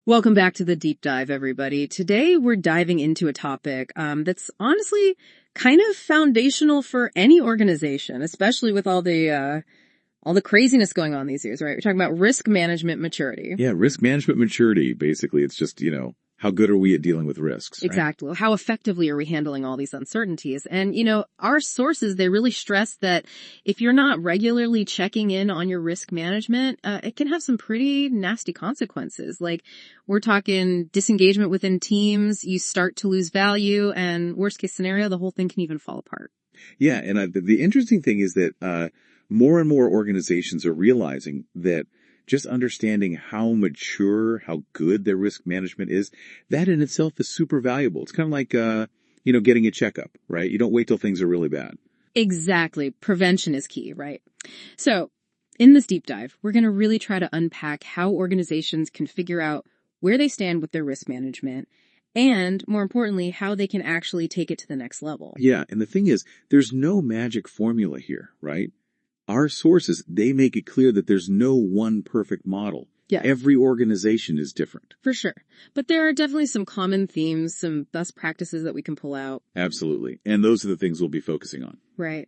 Welcome back to the deep dive, everybody. Today we're diving into a topic that's honestly kind of foundational for any organization, especially with all the craziness going on these years, right? We're talking about risk management maturity. Yeah, risk management maturity, basically. It's just, how good are we at dealing with risks? Right? Exactly. How effectively are we handling all these uncertainties? And, our sources, they really stress that if you're not regularly checking in on your risk management, it can have some pretty nasty consequences. Like, we're talking disengagement within teams, you start to lose value, and worst case scenario, the whole thing can even fall apart. Yeah, and the interesting thing is that more and more organizations are realizing that just understanding how mature, how good their risk management is, that in itself is super valuable. It's kind of like, getting a checkup, right? You don't wait till things are really bad. Exactly. Prevention is key, right? So in this deep dive, we're going to really try to unpack how organizations can figure out where they stand with their risk management and, more importantly, how they can actually take it to the next level. Yeah, and the thing is, there's no magic formula here, right? Our sources, they make it clear that there's no one perfect model. Yeah. Every organization is different. For sure. But there are definitely some common themes, some best practices that we can pull out. Absolutely. And those are the things we'll be focusing on. Right.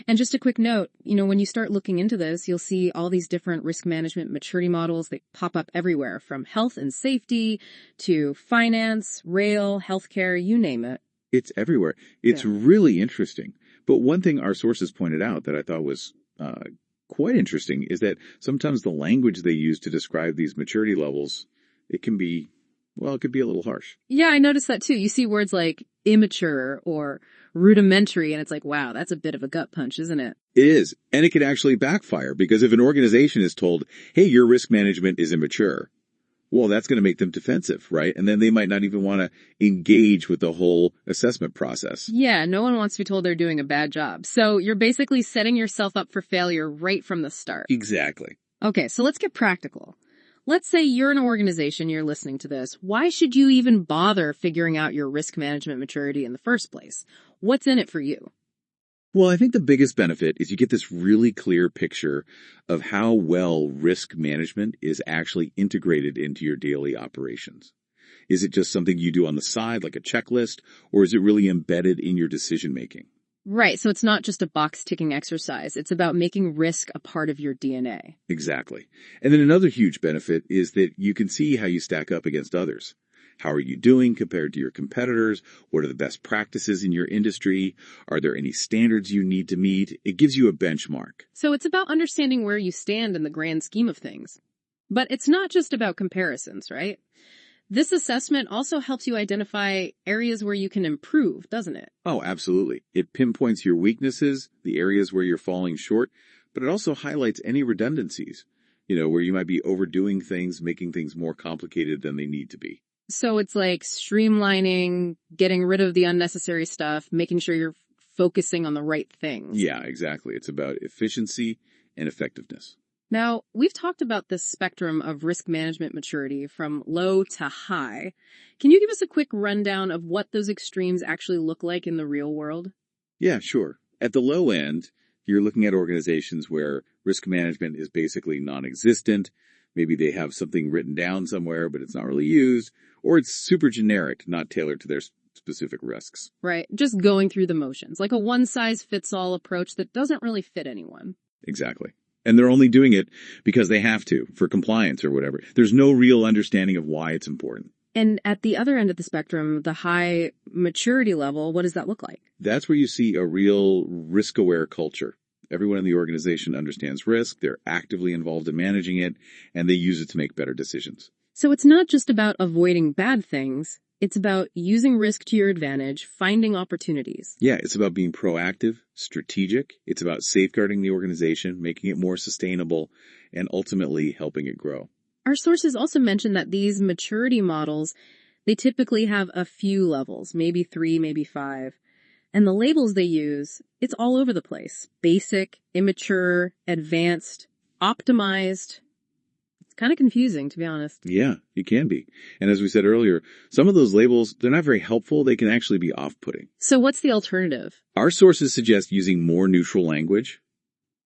And just a quick note, when you start looking into this, you'll see all these different risk management maturity models that pop up everywhere, from health and safety to finance, rail, healthcare, you name it. It's everywhere. It's really interesting. But one thing our sources pointed out that I thought was quite interesting is that sometimes the language they use to describe these maturity levels, it could be a little harsh. Yeah, I noticed that too. You see words like immature or rudimentary, and it's like, wow, that's a bit of a gut punch, isn't it? It is. And it can actually backfire, because if an organization is told, hey, your risk management is immature, well, that's going to make them defensive, right? And then they might not even want to engage with the whole assessment process. Yeah, no one wants to be told they're doing a bad job. So you're basically setting yourself up for failure right from the start. Exactly. Okay, so let's get practical. Let's say you're an organization, you're listening to this. Why should you even bother figuring out your risk management maturity in the first place? What's in it for you? Well, I think the biggest benefit is you get this really clear picture of how well risk management is actually integrated into your daily operations. Is it just something you do on the side, like a checklist, or is it really embedded in your decision making? Right, so it's not just a box-ticking exercise. It's about making risk a part of your DNA. Exactly. And then another huge benefit is that you can see how you stack up against others. How are you doing compared to your competitors? What are the best practices in your industry? Are there any standards you need to meet? It gives you a benchmark. So it's about understanding where you stand in the grand scheme of things. But it's not just about comparisons, right? This assessment also helps you identify areas where you can improve, doesn't it? Oh, absolutely. It pinpoints your weaknesses, the areas where you're falling short, but it also highlights any redundancies, where you might be overdoing things, making things more complicated than they need to be. So it's like streamlining, getting rid of the unnecessary stuff, making sure you're focusing on the right things. Yeah, exactly. It's about efficiency and effectiveness. Now, we've talked about this spectrum of risk management maturity from low to high. Can you give us a quick rundown of what those extremes actually look like in the real world? Yeah, sure. At the low end, you're looking at organizations where risk management is basically non-existent. Maybe they have something written down somewhere, but it's not really used, or it's super generic, not tailored to their specific risks. Right. Just going through the motions, like a one-size-fits-all approach that doesn't really fit anyone. Exactly. And they're only doing it because they have to, for compliance or whatever. There's no real understanding of why it's important. And at the other end of the spectrum, the high maturity level, what does that look like? That's where you see a real risk-aware culture. Everyone in the organization understands risk, they're actively involved in managing it, and they use it to make better decisions. So it's not just about avoiding bad things. It's about using risk to your advantage, finding opportunities. Yeah, it's about being proactive, strategic. It's about safeguarding the organization, making it more sustainable, and ultimately helping it grow. Our sources also mention that these maturity models, they typically have a few levels, maybe 3, maybe 5. And the labels they use, it's all over the place. Basic, immature, advanced, optimized. It's kind of confusing, to be honest. Yeah, it can be. And as we said earlier, some of those labels, they're not very helpful. They can actually be off-putting. So what's the alternative? Our sources suggest using more neutral language,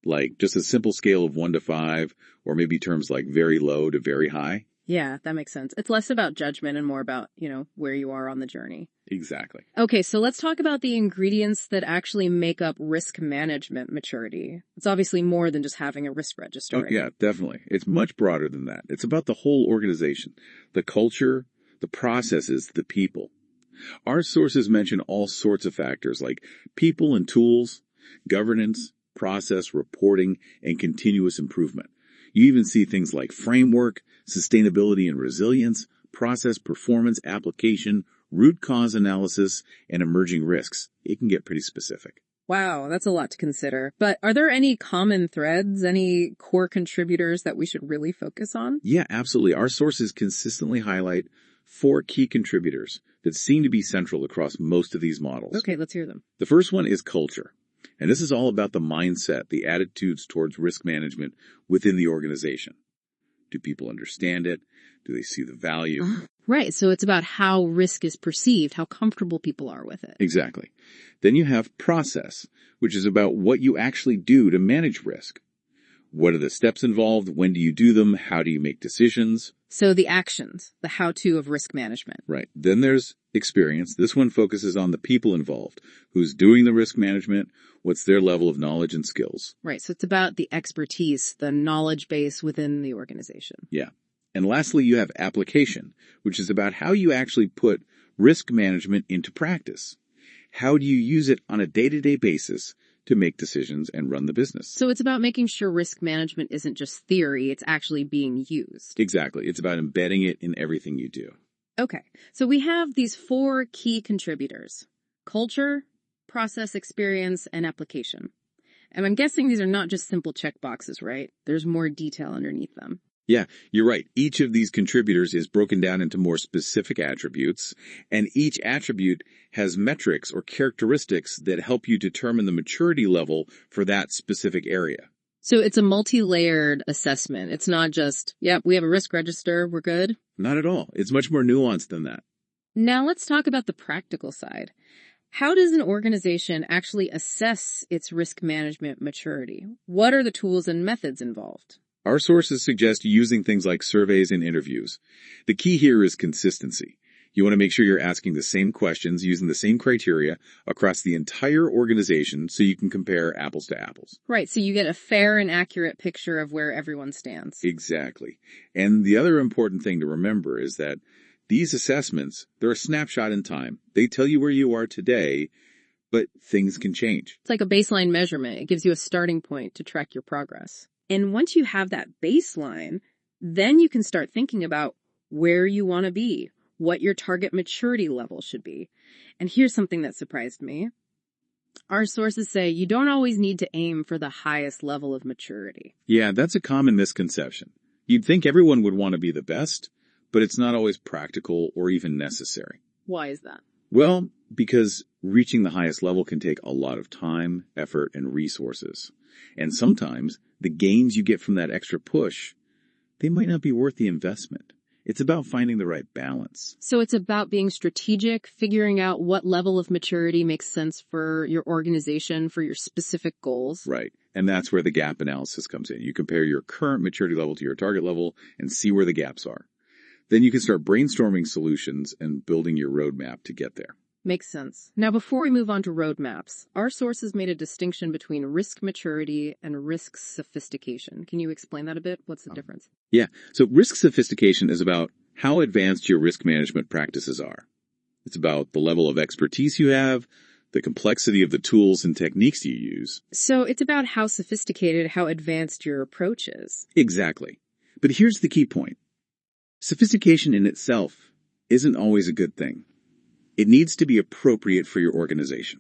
like just a simple scale of 1 to 5, or maybe terms like very low to very high. Yeah, that makes sense. It's less about judgment and more about, where you are on the journey. Exactly. Okay, so let's talk about the ingredients that actually make up risk management maturity. It's obviously more than just having a risk register. Oh, yeah, definitely. It's much broader than that. It's about the whole organization, the culture, the processes, the people. Our sources mention all sorts of factors like people and tools, governance, process, reporting, and continuous improvement. You even see things like framework, sustainability and resilience, process performance, application, root cause analysis, and emerging risks. It can get pretty specific. Wow, that's a lot to consider. But are there any common threads, any core contributors that we should really focus on? Yeah, absolutely. Our sources consistently highlight 4 key contributors that seem to be central across most of these models. Okay, let's hear them. The first one is culture. And this is all about the mindset, the attitudes towards risk management within the organization. Do people understand it? Do they see the value? Right. So it's about how risk is perceived, how comfortable people are with it. Exactly. Then you have process, which is about what you actually do to manage risk. What are the steps involved? When do you do them? How do you make decisions? So the actions, the how-to of risk management. Right. Then there's experience. This one focuses on the people involved. Who's doing the risk management? What's their level of knowledge and skills? Right. So it's about the expertise, the knowledge base within the organization. Yeah. And lastly, you have application, which is about how you actually put risk management into practice. How do you use it on a day-to-day basis to make decisions and run the business? So it's about making sure risk management isn't just theory, it's actually being used. Exactly. It's about embedding it in everything you do. Okay. So we have these 4 key contributors: culture, process, experience, and application. And I'm guessing these are not just simple check boxes, right? There's more detail underneath them. Yeah, you're right. Each of these contributors is broken down into more specific attributes, and each attribute has metrics or characteristics that help you determine the maturity level for that specific area. So it's a multi-layered assessment. It's not just, yep, we have a risk register, we're good. Not at all. It's much more nuanced than that. Now let's talk about the practical side. How does an organization actually assess its risk management maturity? What are the tools and methods involved? Our sources suggest using things like surveys and interviews. The key here is consistency. You want to make sure you're asking the same questions using the same criteria across the entire organization so you can compare apples to apples. Right, so you get a fair and accurate picture of where everyone stands. Exactly. And the other important thing to remember is that these assessments, they're a snapshot in time. They tell you where you are today, but things can change. It's like a baseline measurement. It gives you a starting point to track your progress. And once you have that baseline, then you can start thinking about where you want to be, what your target maturity level should be. And here's something that surprised me. Our sources say you don't always need to aim for the highest level of maturity. Yeah, that's a common misconception. You'd think everyone would want to be the best, but it's not always practical or even necessary. Why is that? Well, because reaching the highest level can take a lot of time, effort, and resources. And sometimes the gains you get from that extra push, they might not be worth the investment. It's about finding the right balance. So it's about being strategic, figuring out what level of maturity makes sense for your organization, for your specific goals. Right. And that's where the gap analysis comes in. You compare your current maturity level to your target level and see where the gaps are. Then you can start brainstorming solutions and building your roadmap to get there. Makes sense. Now, before we move on to roadmaps, our sources made a distinction between risk maturity and risk sophistication. Can you explain that a bit? What's the difference? Yeah. So risk sophistication is about how advanced your risk management practices are. It's about the level of expertise you have, the complexity of the tools and techniques you use. So it's about how sophisticated, how advanced your approach is. Exactly. But here's the key point. Sophistication in itself isn't always a good thing. It needs to be appropriate for your organization.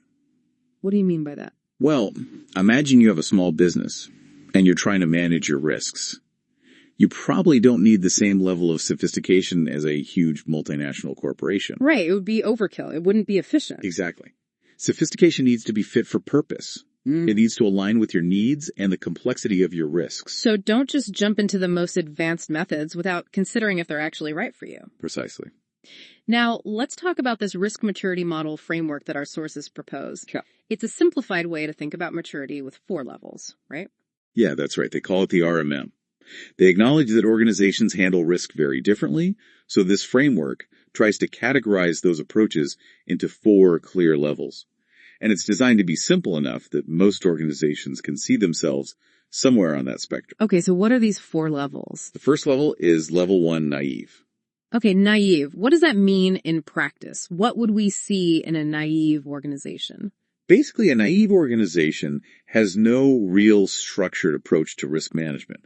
What do you mean by that? Well, imagine you have a small business and you're trying to manage your risks. You probably don't need the same level of sophistication as a huge multinational corporation. Right. It would be overkill. It wouldn't be efficient. Exactly. Sophistication needs to be fit for purpose. It needs to align with your needs and the complexity of your risks. So don't just jump into the most advanced methods without considering if they're actually right for you. Precisely. Now, let's talk about this risk maturity model framework that our sources propose. Yeah. It's a simplified way to think about maturity with 4 levels, right? Yeah, that's right. They call it the ERM. They acknowledge that organizations handle risk very differently, so this framework tries to categorize those approaches into 4 clear levels. And it's designed to be simple enough that most organizations can see themselves somewhere on that spectrum. Okay, so what are these 4 levels? The first level is level 1 naive. Okay, naive. What does that mean in practice? What would we see in a naive organization? Basically, a naive organization has no real structured approach to risk management.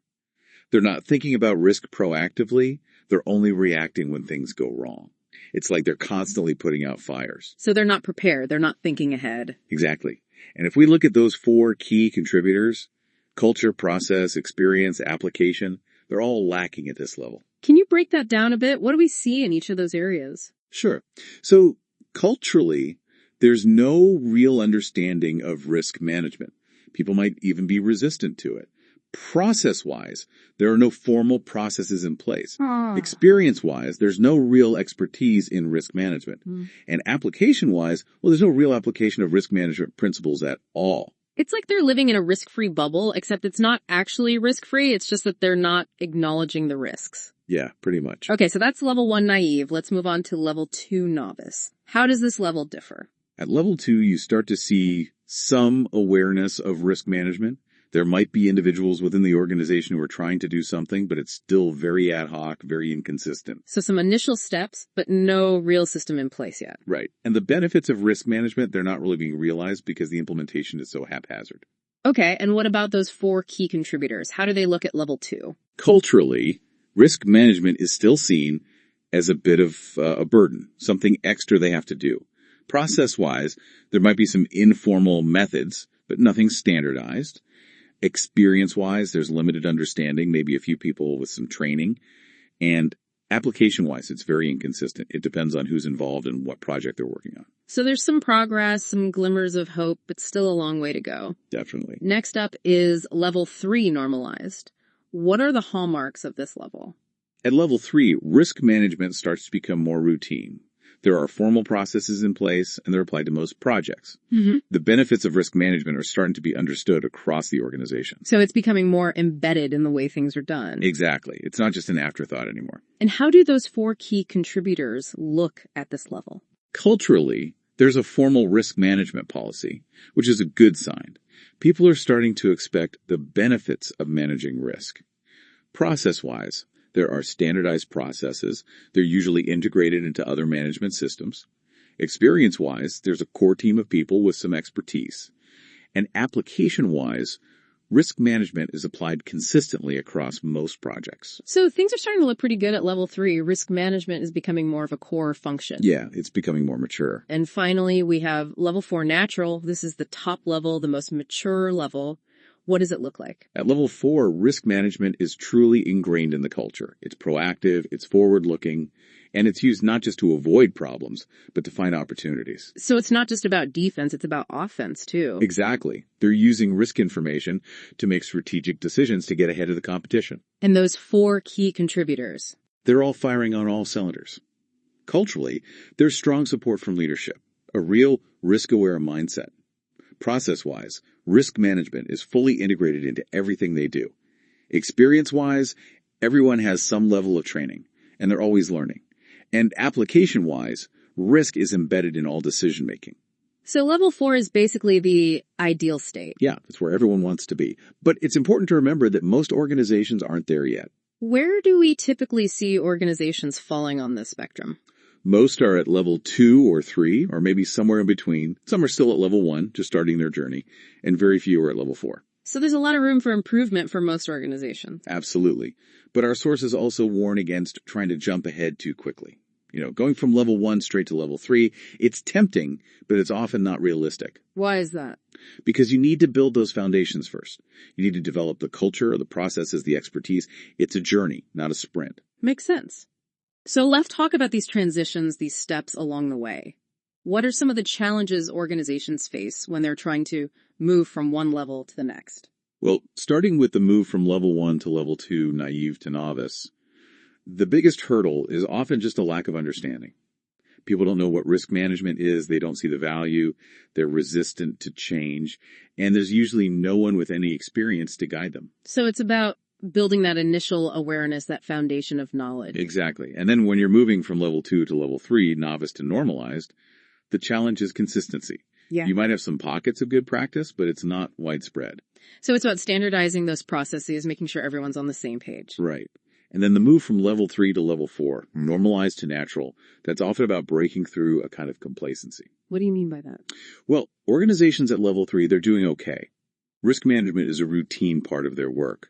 They're not thinking about risk proactively. They're only reacting when things go wrong. It's like they're constantly putting out fires. So they're not prepared. They're not thinking ahead. Exactly. And if we look at those 4 key contributors, culture, process, experience, application, they're all lacking at this level. Can you break that down a bit? What do we see in each of those areas? Sure. So culturally, there's no real understanding of risk management. People might even be resistant to it. Process-wise, there are no formal processes in place. Experience-wise, there's no real expertise in risk management. And application-wise, well, there's no real application of risk management principles at all. It's like they're living in a risk-free bubble, except it's not actually risk-free. It's just that they're not acknowledging the risks. Yeah, pretty much. Okay, so that's level 1 naive. Let's move on to level 2 novice. How does this level differ? At level 2, you start to see some awareness of risk management. There might be individuals within the organization who are trying to do something, but it's still very ad hoc, very inconsistent. So some initial steps, but no real system in place yet. Right. And the benefits of risk management, they're not really being realized because the implementation is so haphazard. Okay, and what about those 4 key contributors? How do they look at level 2? Culturally, risk management is still seen as a bit of a burden, something extra they have to do. Process-wise, there might be some informal methods, but nothing standardized. Experience-wise, there's limited understanding, maybe a few people with some training. And application-wise, it's very inconsistent. It depends on who's involved and what project they're working on. So there's some progress, some glimmers of hope, but still a long way to go. Definitely. Next up is level 3 normalized. What are the hallmarks of this level? At level 3, risk management starts to become more routine. There are formal processes in place, and they're applied to most projects. The benefits of risk management are starting to be understood across the organization. So it's becoming more embedded in the way things are done. Exactly. It's not just an afterthought anymore. And how do those 4 key contributors look at this level? Culturally, there's a formal risk management policy, which is a good sign. People are starting to expect the benefits of managing risk. Process-wise, there are standardized processes. They're usually integrated into other management systems. Experience-wise, there's a core team of people with some expertise. And application-wise, risk management is applied consistently across most projects. So things are starting to look pretty good at level 3. Risk management is becoming more of a core function. Yeah, it's becoming more mature. And finally, we have level 4 natural. This is the top level, the most mature level. What does it look like? At level 4, risk management is truly ingrained in the culture. It's proactive, it's forward-looking, and it's used not just to avoid problems, but to find opportunities. So it's not just about defense, it's about offense too. Exactly. They're using risk information to make strategic decisions to get ahead of the competition. And those 4 key contributors? They're all firing on all cylinders. Culturally, there's strong support from leadership, a real risk-aware mindset. Process-wise, risk management is fully integrated into everything they do. Experience-wise, everyone has some level of training, and they're always learning. And application-wise, risk is embedded in all decision-making. So level 4 is basically the ideal state. Yeah, that's where everyone wants to be. But it's important to remember that most organizations aren't there yet. Where do we typically see organizations falling on this spectrum? Most are at level 2 or 3, or maybe somewhere in between. Some are still at level 1, just starting their journey, and very few are at level 4. So there's a lot of room for improvement for most organizations. Absolutely. But our sources also warn against trying to jump ahead too quickly. Going from level 1 straight to level 3, it's tempting, but it's often not realistic. Why is that? Because you need to build those foundations first. You need to develop the culture, the processes, the expertise. It's a journey, not a sprint. Makes sense. So let's talk about these transitions, these steps along the way. What are some of the challenges organizations face when they're trying to move from one level to the next? Well, starting with the move from level 1 to level 2, naive to novice, the biggest hurdle is often just a lack of understanding. People don't know what risk management is, they don't see the value, they're resistant to change, and there's usually no one with any experience to guide them. So it's about building that initial awareness, that foundation of knowledge. Exactly. And then when you're moving from level 2 to level 3, novice to normalized, the challenge is consistency. Yeah. You might have some pockets of good practice, but it's not widespread. So it's about standardizing those processes, making sure everyone's on the same page. Right. And then the move from level 3 to level 4, normalized to natural, that's often about breaking through a kind of complacency. What do you mean by that? Well, organizations at level 3, they're doing okay. Risk management is a routine part of their work.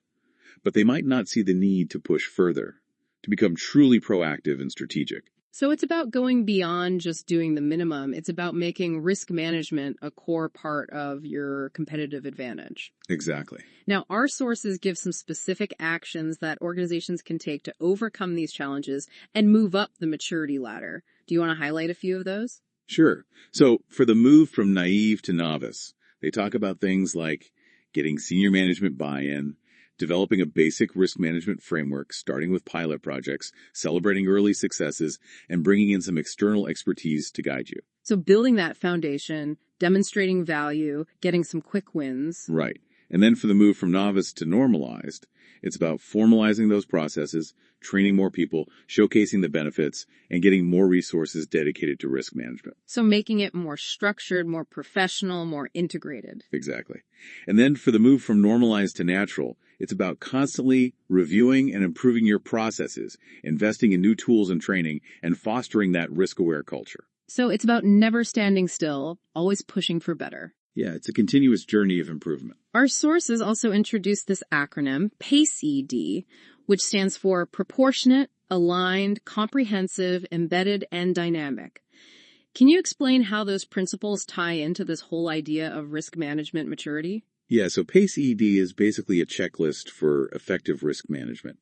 But they might not see the need to push further, to become truly proactive and strategic. So it's about going beyond just doing the minimum. It's about making risk management a core part of your competitive advantage. Exactly. Now, our sources give some specific actions that organizations can take to overcome these challenges and move up the maturity ladder. Do you want to highlight a few of those? Sure. So for the move from naive to novice, they talk about things like getting senior management buy-in, developing a basic risk management framework, starting with pilot projects, celebrating early successes, and bringing in some external expertise to guide you. So building that foundation, demonstrating value, getting some quick wins. Right. And then for the move from novice to normalized, it's about formalizing those processes, training more people, showcasing the benefits, and getting more resources dedicated to risk management. So making it more structured, more professional, more integrated. Exactly. And then for the move from normalized to natural, it's about constantly reviewing and improving your processes, investing in new tools and training, and fostering that risk-aware culture. So it's about never standing still, always pushing for better. Yeah, it's a continuous journey of improvement. Our sources also introduced this acronym, PACE-ED, which stands for Proportionate, Aligned, Comprehensive, Embedded, and Dynamic. Can you explain how those principles tie into this whole idea of risk management maturity? Yeah, so PACE-ED is basically a checklist for effective risk management.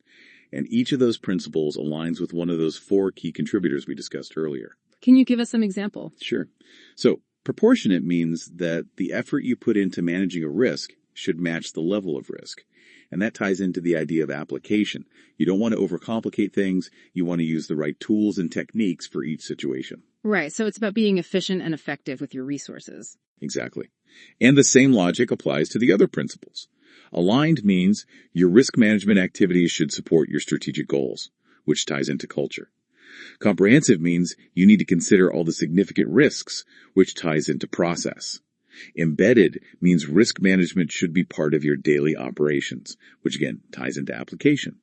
And each of those principles aligns with one of those 4 key contributors we discussed earlier. Can you give us some example? Sure. So, proportionate means that the effort you put into managing a risk should match the level of risk. And that ties into the idea of application. You don't want to overcomplicate things. You want to use the right tools and techniques for each situation. Right. So it's about being efficient and effective with your resources. Exactly. And the same logic applies to the other principles. Aligned means your risk management activities should support your strategic goals, which ties into culture. Comprehensive means you need to consider all the significant risks, which ties into process. Embedded means risk management should be part of your daily operations, which again ties into application.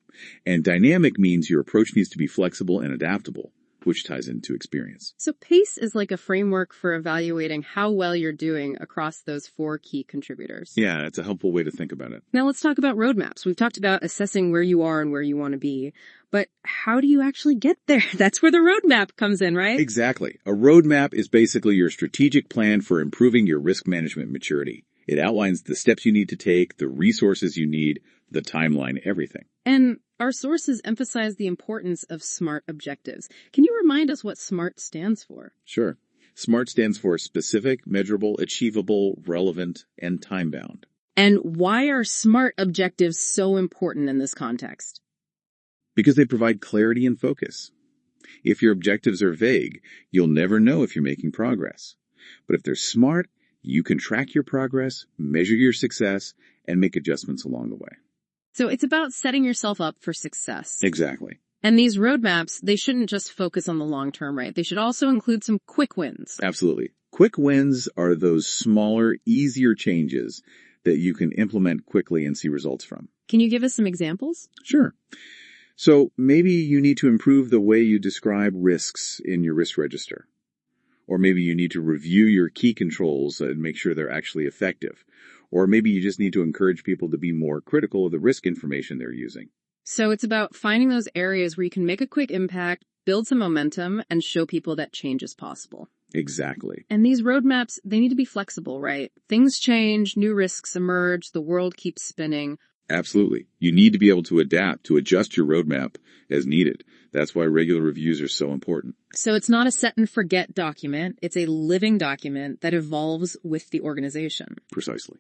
And dynamic means your approach needs to be flexible and adaptable, which ties into experience. So PACE is like a framework for evaluating how well you're doing across those 4 key contributors. Yeah, it's a helpful way to think about it. Now let's talk about roadmaps. We've talked about assessing where you are and where you want to be, but how do you actually get there? That's where the roadmap comes in, right? Exactly. A roadmap is basically your strategic plan for improving your risk management maturity. It outlines the steps you need to take, the resources you need, the timeline, everything. And our sources emphasize the importance of SMART objectives. Can you remind us what SMART stands for? Sure. SMART stands for specific, measurable, achievable, relevant, and time-bound. And why are SMART objectives so important in this context? Because they provide clarity and focus. If your objectives are vague, you'll never know if you're making progress. But if they're SMART, you can track your progress, measure your success, and make adjustments along the way. So it's about setting yourself up for success. Exactly. And these roadmaps, they shouldn't just focus on the long term, right? They should also include some quick wins. Absolutely. Quick wins are those smaller, easier changes that you can implement quickly and see results from. Can you give us some examples? Sure. So maybe you need to improve the way you describe risks in your risk register. Or maybe you need to review your key controls and make sure they're actually effective. Or maybe you just need to encourage people to be more critical of the risk information they're using. So it's about finding those areas where you can make a quick impact, build some momentum, and show people that change is possible. Exactly. And these roadmaps, they need to be flexible, right? Things change, new risks emerge, the world keeps spinning. Absolutely. You need to be able to adapt, to adjust your roadmap as needed. That's why regular reviews are so important. So it's not a set and forget document. It's a living document that evolves with the organization. Precisely.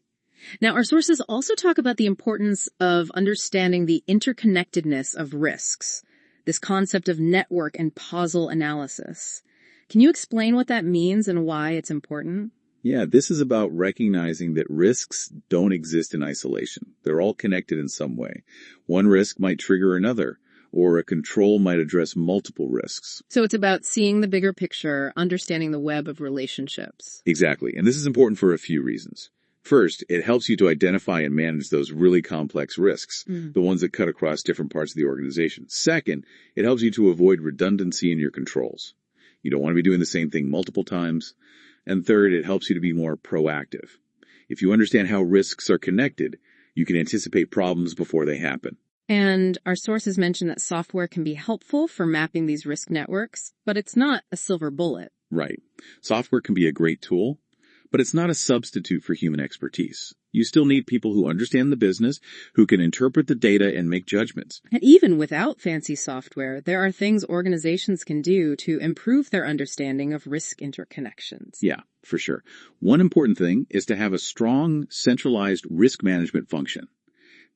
Now, our sources also talk about the importance of understanding the interconnectedness of risks, this concept of network and puzzle analysis. Can you explain what that means and why it's important? Yeah, this is about recognizing that risks don't exist in isolation. They're all connected in some way. One risk might trigger another, or a control might address multiple risks. So it's about seeing the bigger picture, understanding the web of relationships. Exactly, and this is important for a few reasons. First, it helps you to identify and manage those really complex risks, the ones that cut across different parts of the organization. Second, it helps you to avoid redundancy in your controls. You don't want to be doing the same thing multiple times. And third, it helps you to be more proactive. If you understand how risks are connected, you can anticipate problems before they happen. And our sources mention that software can be helpful for mapping these risk networks, but it's not a silver bullet. Right. Software can be a great tool, but it's not a substitute for human expertise. You still need people who understand the business, who can interpret the data and make judgments. And even without fancy software, there are things organizations can do to improve their understanding of risk interconnections. Yeah, for sure. One important thing is to have a strong, centralized risk management function.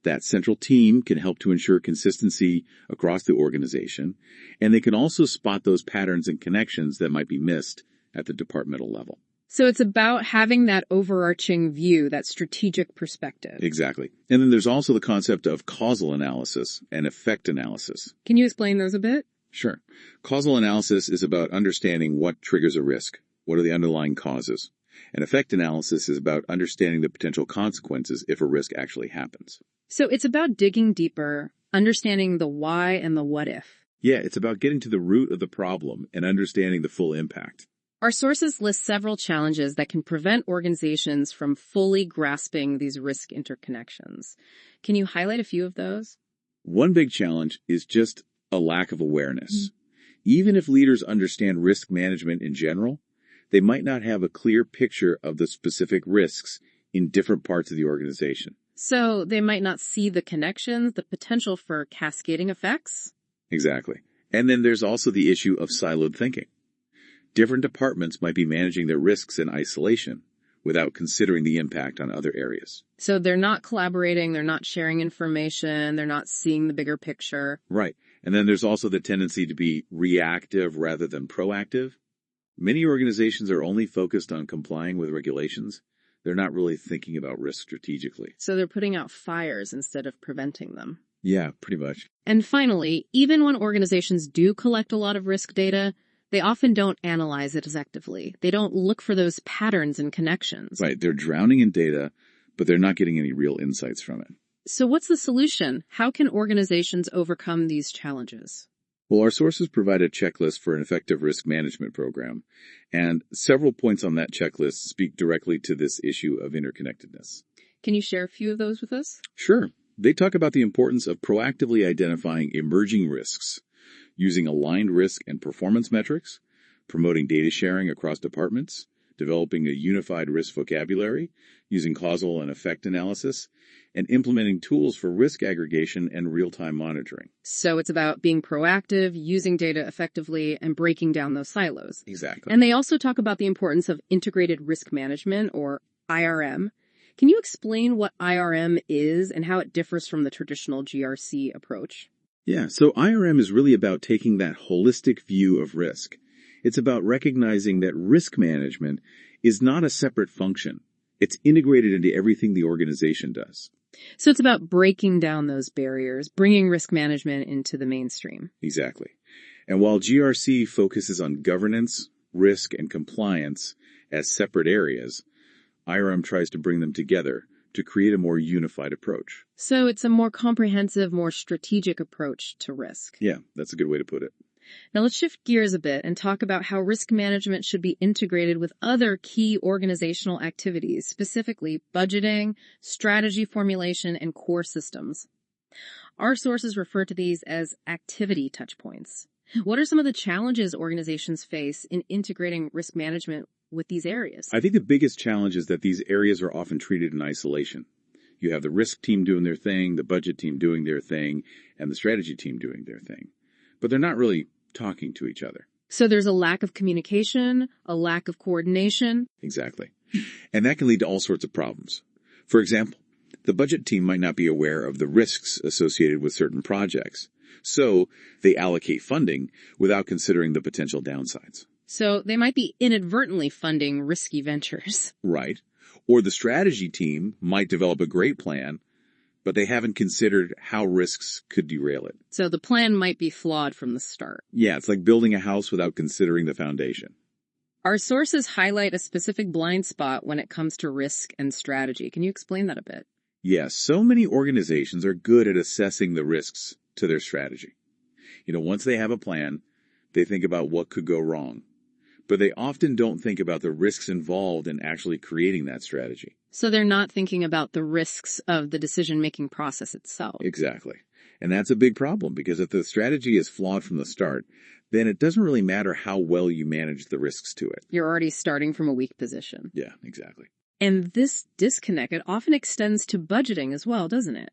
That central team can help to ensure consistency across the organization, and they can also spot those patterns and connections that might be missed at the departmental level. So it's about having that overarching view, that strategic perspective. Exactly. And then there's also the concept of causal analysis and effect analysis. Can you explain those a bit? Sure. Causal analysis is about understanding what triggers a risk. What are the underlying causes? And effect analysis is about understanding the potential consequences if a risk actually happens. So it's about digging deeper, understanding the why and the what if. Yeah, it's about getting to the root of the problem and understanding the full impact. Our sources list several challenges that can prevent organizations from fully grasping these risk interconnections. Can you highlight a few of those? One big challenge is just a lack of awareness. Even if leaders understand risk management in general, they might not have a clear picture of the specific risks in different parts of the organization. So they might not see the connections, the potential for cascading effects? Exactly. And then there's also the issue of siloed thinking. Different departments might be managing their risks in isolation without considering the impact on other areas. So they're not collaborating, they're not sharing information, they're not seeing the bigger picture. Right. And then there's also the tendency to be reactive rather than proactive. Many organizations are only focused on complying with regulations. They're not really thinking about risk strategically. So they're putting out fires instead of preventing them. Yeah, pretty much. And finally, even when organizations do collect a lot of risk data, they often don't analyze it effectively. They don't look for those patterns and connections. Right. They're drowning in data, but they're not getting any real insights from it. So what's the solution? How can organizations overcome these challenges? Well, our sources provide a checklist for an effective risk management program, and several points on that checklist speak directly to this issue of interconnectedness. Can you share a few of those with us? Sure. They talk about the importance of proactively identifying emerging risks, using aligned risk and performance metrics, promoting data sharing across departments, developing a unified risk vocabulary, using causal and effect analysis, and implementing tools for risk aggregation and real-time monitoring. So it's about being proactive, using data effectively, and breaking down those silos. Exactly. And they also talk about the importance of integrated risk management, or IRM. Can you explain what IRM is and how it differs from the traditional GRC approach? Yeah, so IRM is really about taking that holistic view of risk. It's about recognizing that risk management is not a separate function. It's integrated into everything the organization does. So it's about breaking down those barriers, bringing risk management into the mainstream. Exactly. And while GRC focuses on governance, risk, and compliance as separate areas, IRM tries to bring them together to create a more unified approach. So it's a more comprehensive, more strategic approach to risk. Yeah, that's a good way to put it. Now let's shift gears a bit and talk about how risk management should be integrated with other key organizational activities, specifically budgeting, strategy formulation, and core systems. Our sources refer to these as activity touchpoints. What are some of the challenges organizations face in integrating risk management with these areas? I think the biggest challenge is that these areas are often treated in isolation. You have the risk team doing their thing, the budget team doing their thing, and the strategy team doing their thing. But they're not really talking to each other. So there's a lack of communication, a lack of coordination. Exactly. And that can lead to all sorts of problems. For example, the budget team might not be aware of the risks associated with certain projects, so they allocate funding without considering the potential downsides. So they might be inadvertently funding risky ventures. Right. Or the strategy team might develop a great plan, but they haven't considered how risks could derail it. So the plan might be flawed from the start. Yeah, it's like building a house without considering the foundation. Our sources highlight a specific blind spot when it comes to risk and strategy. Can you explain that a bit? Yes, so many organizations are good at assessing the risks to their strategy. Once they have a plan, they think about what could go wrong. But they often don't think about the risks involved in actually creating that strategy. So they're not thinking about the risks of the decision-making process itself. Exactly. And that's a big problem, because if the strategy is flawed from the start, then it doesn't really matter how well you manage the risks to it. You're already starting from a weak position. Yeah, exactly. And this disconnect, it often extends to budgeting as well, doesn't it?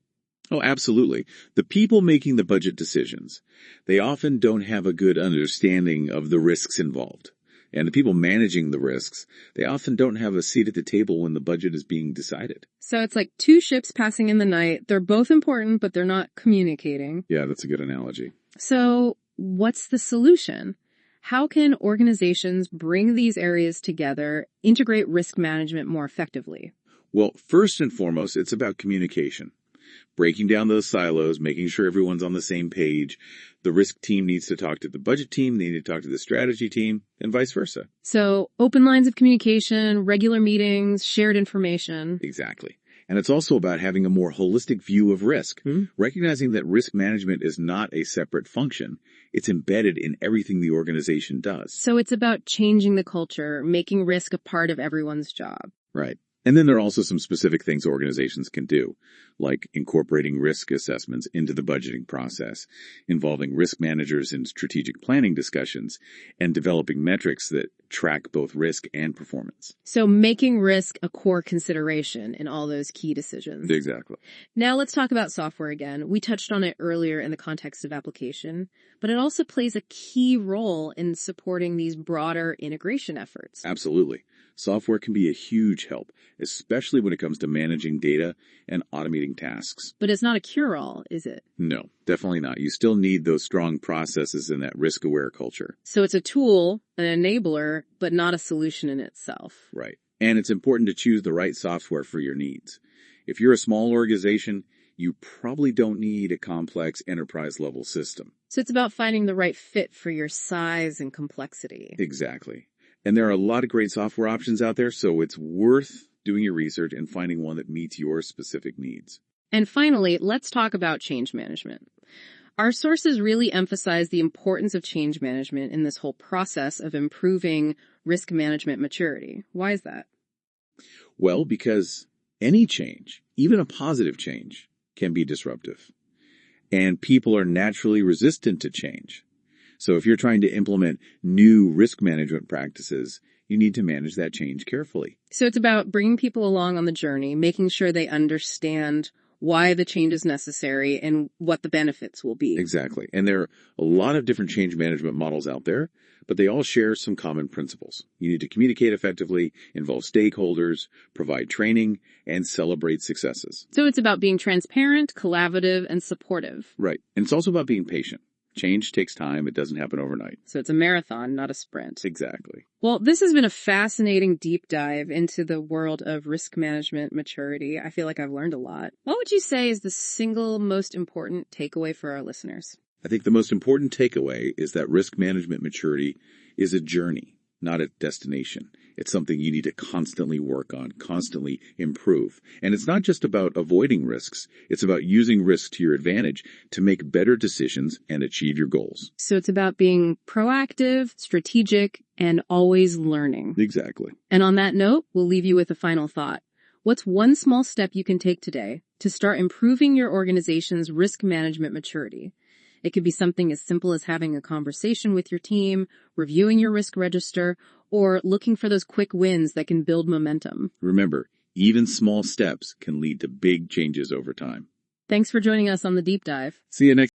Oh, absolutely. The people making the budget decisions, they often don't have a good understanding of the risks involved. And the people managing the risks, they often don't have a seat at the table when the budget is being decided. So it's like two ships passing in the night. They're both important, but they're not communicating. Yeah, that's a good analogy. So what's the solution? How can organizations bring these areas together, integrate risk management more effectively? Well, first and foremost, it's about communication. Breaking down those silos, making sure everyone's on the same page. The risk team needs to talk to the budget team, they need to talk to the strategy team, and vice versa. So open lines of communication, regular meetings, shared information. Exactly. And it's also about having a more holistic view of risk, recognizing that risk management is not a separate function. It's embedded in everything the organization does. So it's about changing the culture, making risk a part of everyone's job. Right. And then there are also some specific things organizations can do, like incorporating risk assessments into the budgeting process, involving risk managers in strategic planning discussions, and developing metrics that track both risk and performance. So making risk a core consideration in all those key decisions. Exactly. Now let's talk about software again. We touched on it earlier in the context of application, but it also plays a key role in supporting these broader integration efforts. Absolutely. Software can be a huge help, especially when it comes to managing data and automating tasks. But it's not a cure-all, is it? No, definitely not. You still need those strong processes in that risk-aware culture. So it's a tool, an enabler, but not a solution in itself. Right. And it's important to choose the right software for your needs. If you're a small organization, you probably don't need a complex enterprise-level system. So it's about finding the right fit for your size and complexity. Exactly. And there are a lot of great software options out there, so it's worth doing your research and finding one that meets your specific needs. And finally, let's talk about change management. Our sources really emphasize the importance of change management in this whole process of improving risk management maturity. Why is that? Well, because any change, even a positive change, can be disruptive. And people are naturally resistant to change. So if you're trying to implement new risk management practices, you need to manage that change carefully. So it's about bringing people along on the journey, making sure they understand why the change is necessary and what the benefits will be. Exactly. And there are a lot of different change management models out there, but they all share some common principles. You need to communicate effectively, involve stakeholders, provide training, and celebrate successes. So it's about being transparent, collaborative, and supportive. Right. And it's also about being patient. Change takes time. It doesn't happen overnight. So it's a marathon, not a sprint. Exactly. Well, this has been a fascinating deep dive into the world of risk management maturity. I feel like I've learned a lot. What would you say is the single most important takeaway for our listeners? I think the most important takeaway is that risk management maturity is a journey, not a destination. It's something you need to constantly work on, constantly improve. And it's not just about avoiding risks. It's about using risks to your advantage to make better decisions and achieve your goals. So it's about being proactive, strategic, and always learning. Exactly. And on that note, we'll leave you with a final thought. What's one small step you can take today to start improving your organization's risk management maturity? It could be something as simple as having a conversation with your team, reviewing your risk register, or looking for those quick wins that can build momentum. Remember, even small steps can lead to big changes over time. Thanks for joining us on the deep dive. See you next